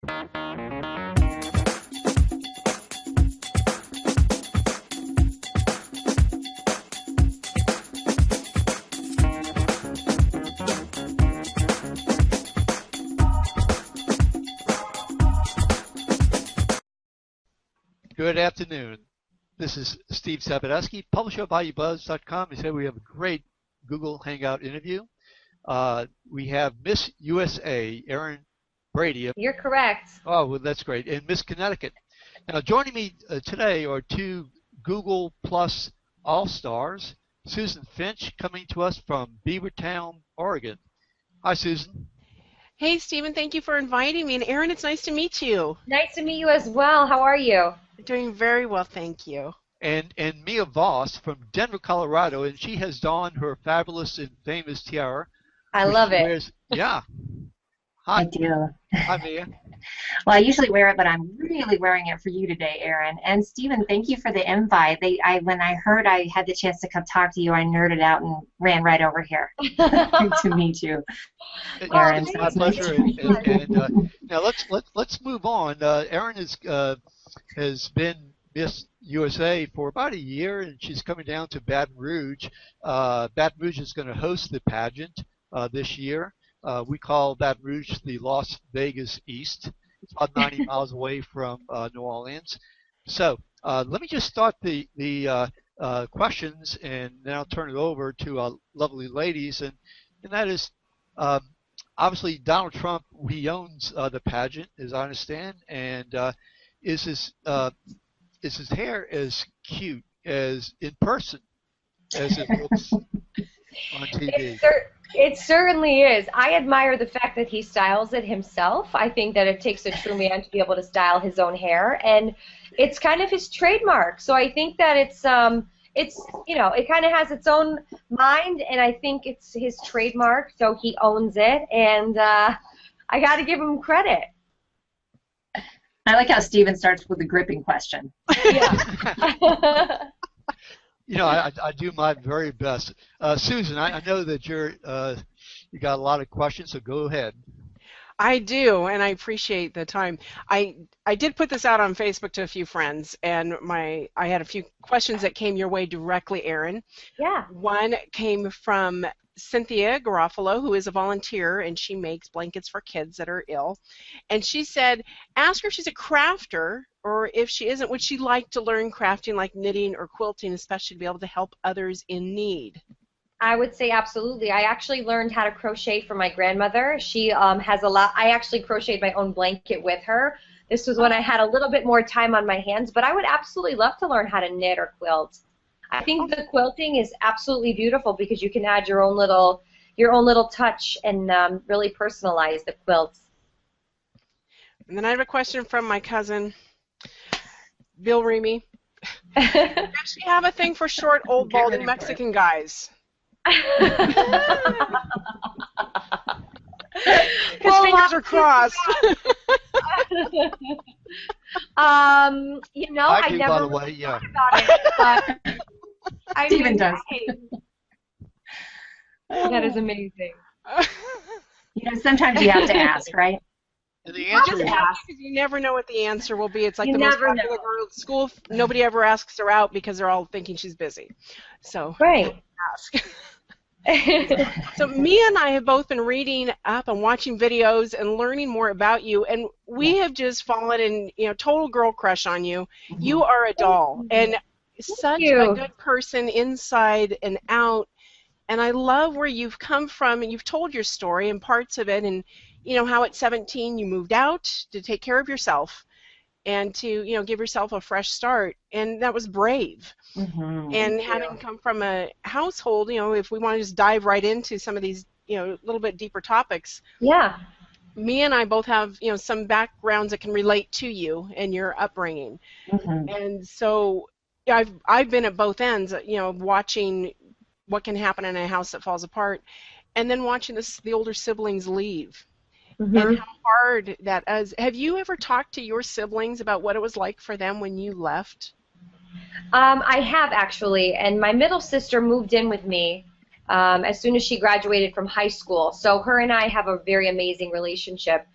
Good afternoon. This is Steve Sabludowsky, publisher of Bayoubuzz.com. He said we have a great Google Hangout interview. We have Miss USA, Erin Brady. You're correct. Oh, well, that's great. And Miss Connecticut. Now, joining me today are two Google Plus All-Stars, Susan Finch, coming to us from Beavertown, Oregon. Hi, Susan. Hey, Stephen. Thank you for inviting me. And Erin, it's nice to meet you. Nice to meet you as well. How are you? Doing very well, thank you. And Mia Voss from Denver, Colorado, and she has donned her fabulous and famous tiara. I love it. Yeah. Hi. I do. Hi, Mia. Well, I usually wear it, but I'm really wearing it for you today, Erin. And Stephen, thank you for the invite. When I heard I had the chance to come talk to you, I nerded out and ran right over here to meet you, Erin. It's my pleasure. Now let's move on. Erin has been Miss USA for about a year, and she's coming down to Baton Rouge. Baton Rouge is going to host the pageant this year. We call Baton Rouge the Las Vegas East. It's about 90 miles away from New Orleans. So let me just start the questions, and then I'll turn it over to our lovely ladies. And that is, obviously, Donald Trump, he owns the pageant, as I understand, and is his hair as cute as in person as it looks on TV? It certainly is. I admire the fact that he styles it himself. I think that it takes a true man to be able to style his own hair, and it's kind of his trademark. So I think that it's it kind of has its own mind, and I think it's his trademark. So he owns it, and I got to give him credit. I like how Stephen starts with the gripping question. Yeah. You know, I do my very best. Susan, I know that you got a lot of questions, so go ahead. I do, and I appreciate the time. I did put this out on Facebook to a few friends, and I had a few questions that came your way directly, Erin. Yeah. One came from Cynthia Garofalo, who is a volunteer, and she makes blankets for kids that are ill. And she said, ask her if she's a crafter, or if she isn't, would she like to learn crafting like knitting or quilting, especially to be able to help others in need? I would say absolutely. I actually learned how to crochet from my grandmother. She has a lot. I actually crocheted my own blanket with her. This was when I had a little bit more time on my hands, but I would absolutely love to learn how to knit or quilt. I think the quilting is absolutely beautiful because you can add your own little touch and really personalize the quilts. And then I have a question from my cousin, Bill Remy. Does she have a thing for short, old, balding Mexican guys? His fingers are crossed. You know, I never really thought about it, but Stephen does. That is amazing. You know, sometimes you have to ask, right? And the answer is because you never know what the answer will be. It's like the most popular girl at school. Nobody ever asks her out because they're all thinking she's busy. So right. Ask. So Mia and I have both been reading up and watching videos and learning more about you, and we have just fallen in, total girl crush on you. Mm-hmm. You are a doll, and such a good person inside and out. And I love where you've come from, and you've told your story and parts of it, and how at 17 you moved out to take care of yourself and to give yourself a fresh start, and that was brave. Mm-hmm. And having come from a household, if we want to just dive right into some of these little bit deeper topics. Yeah. Me and I both have some backgrounds that can relate to you and your upbringing. Mm-hmm. And so I've been at both ends, watching what can happen in a house that falls apart, and then watching the older siblings leave. Mm-hmm. And how hard that is. Have you ever talked to your siblings about what it was like for them when you left? I have, actually, and my middle sister moved in with me as soon as she graduated from high school. So her and I have a very amazing relationship.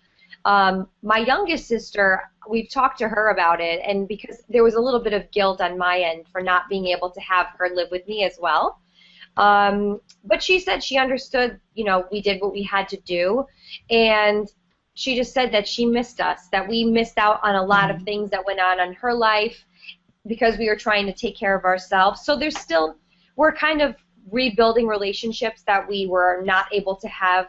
My youngest sister, we've talked to her about it, and because there was a little bit of guilt on my end for not being able to have her live with me as well. But she said she understood, you know, we did what we had to do, and she just said that she missed us, that we missed out on a lot of things that went on in her life because we were trying to take care of ourselves. So there's still, we're kind of rebuilding relationships that we were not able to have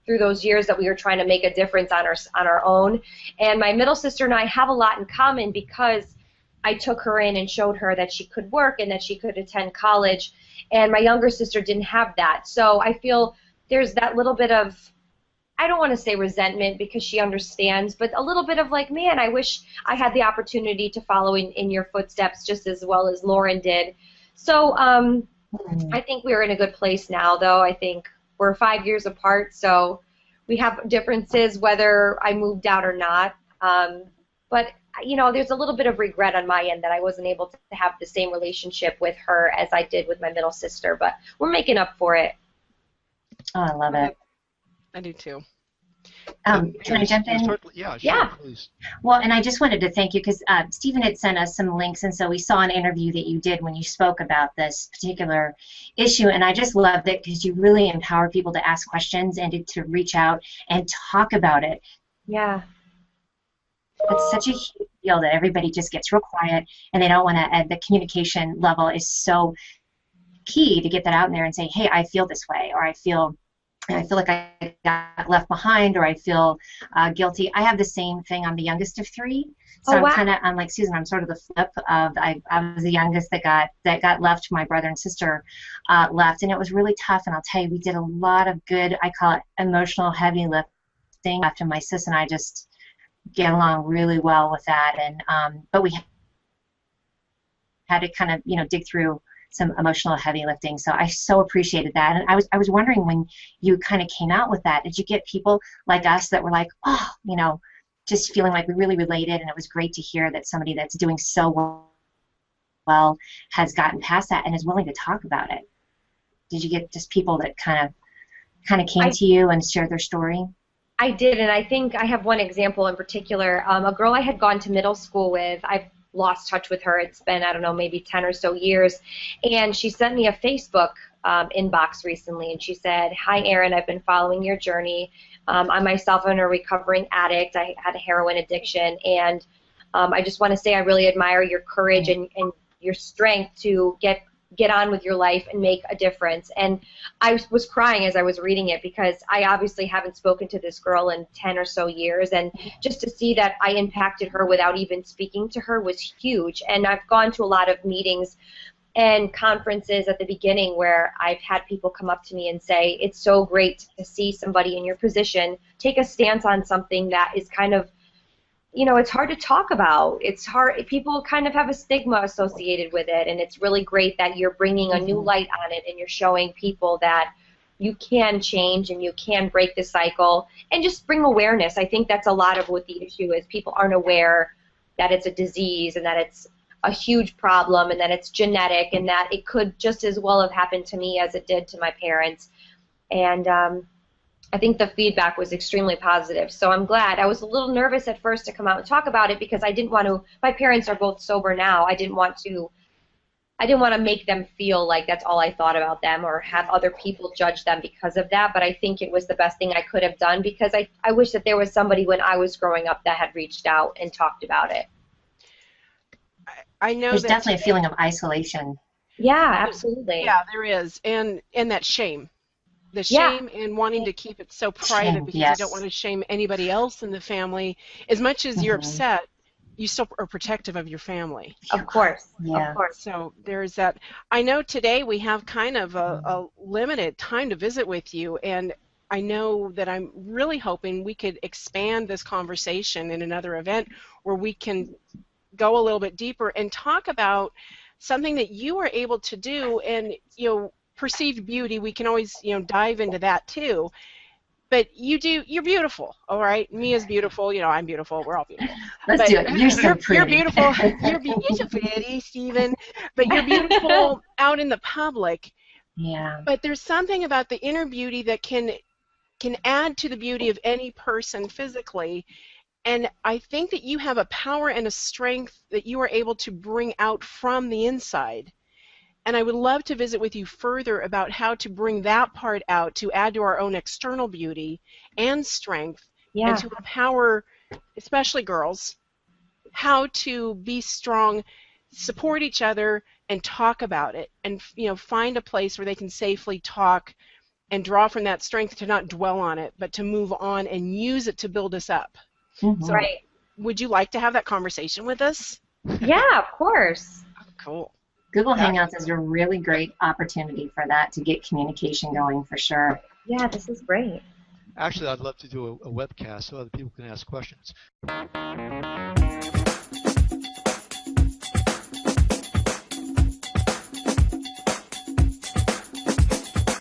through those years that we were trying to make a difference on our own. And my middle sister and I have a lot in common because I took her in and showed her that she could work and that she could attend college, and my younger sister didn't have that. So I feel there's that little bit of, I don't want to say resentment because she understands, but a little bit of like, man, I wish I had the opportunity to follow in your footsteps just as well as Lauren did. So I think we're in a good place now, though. I think we're 5 years apart, so we have differences whether I moved out or not. But you know, there's a little bit of regret on my end that I wasn't able to have the same relationship with her as I did with my middle sister, but we're making up for it. Oh, I love it. I do too. Can I jump in? Yeah, sure, Yeah. please. Well, and I just wanted to thank you because Stephen had sent us some links, and so we saw an interview that you did when you spoke about this particular issue, and I just loved it because you really empower people to ask questions and to reach out and talk about it. Yeah. It's such a huge deal that everybody just gets real quiet and they don't want to, the communication level is so key to get that out in there and say, hey, I feel this way, or I feel like I got left behind, or I feel guilty. I have the same thing. I'm the youngest of three, so wow. I'm like Susan. I'm sort of the flip of I was the youngest that got left. My brother and sister left, and it was really tough. And I'll tell you, we did a lot of good, I call it emotional heavy lifting. After my sis and I just get along really well with that, and but we had to kind of dig through some emotional heavy lifting. So I so appreciated that. And I was wondering, when you kind of came out with that, did you get people like us that were like, oh, just feeling like we really related, and it was great to hear that somebody that's doing so well has gotten past that and is willing to talk about it? Did you get just people that kind of came to you and shared their story? I did, and I think I have one example in particular. A girl I had gone to middle school with, I've lost touch with her. It's been, I don't know, maybe 10 or so years, and she sent me a Facebook inbox recently, and she said, hi, Erin, I've been following your journey. I myself am a recovering addict. I had a heroin addiction, and I just want to say I really admire your courage and your strength to get on with your life and make a difference. And I was crying as I was reading it because I obviously haven't spoken to this girl in 10 or so years, and just to see that I impacted her without even speaking to her was huge. And I've gone to a lot of meetings and conferences at the beginning where I've had people come up to me and say, it's so great to see somebody in your position take a stance on something that is kind of, it's hard to talk about. It's hard. People kind of have a stigma associated with it, and it's really great that you're bringing a new light on it, and you're showing people that you can change and you can break the cycle and just bring awareness. I think that's a lot of what the issue is. People aren't aware that it's a disease and that it's a huge problem and that it's genetic and that it could just as well have happened to me as it did to my parents. And I think the feedback was extremely positive, so I'm glad. I was a little nervous at first to come out and talk about it because I didn't want to. My parents are both sober now. I didn't want to make them feel like that's all I thought about them or have other people judge them because of that. But I think it was the best thing I could have done because I wish that there was somebody when I was growing up that had reached out and talked about it. I know there's definitely a feeling of isolation. Yeah, absolutely. Yeah, there is, and that shame. The shame and wanting to keep it so private because you don't want to shame anybody else in the family. As much as you're upset, you still are protective of your family. Of course. Yeah. Of course. So there's that. I know today we have kind of a limited time to visit with you, and I know that I'm really hoping we could expand this conversation in another event where we can go a little bit deeper and talk about something that you were able to do, and perceived beauty. We can always dive into that too, but you're beautiful, all right? Mia's beautiful, I'm beautiful, we're all beautiful. Let's do it. You're so pretty. You're beautiful. You're pretty, Stephen, but you're beautiful out in the public. Yeah. But there's something about the inner beauty that can can add to the beauty of any person physically. And I think that you have a power and a strength that you are able to bring out from the inside. And I would love to visit with you further about how to bring that part out to add to our own external beauty and strength, and to empower, especially girls, how to be strong, support each other, and talk about it, and find a place where they can safely talk and draw from that strength, to not dwell on it, but to move on and use it to build us up. Mm-hmm. So, Right. would you like to have that conversation with us? Yeah, of course. Cool. Google Hangouts is a really great opportunity for that, to get communication going for sure. Yeah, this is great. Actually, I'd love to do a webcast so other people can ask questions.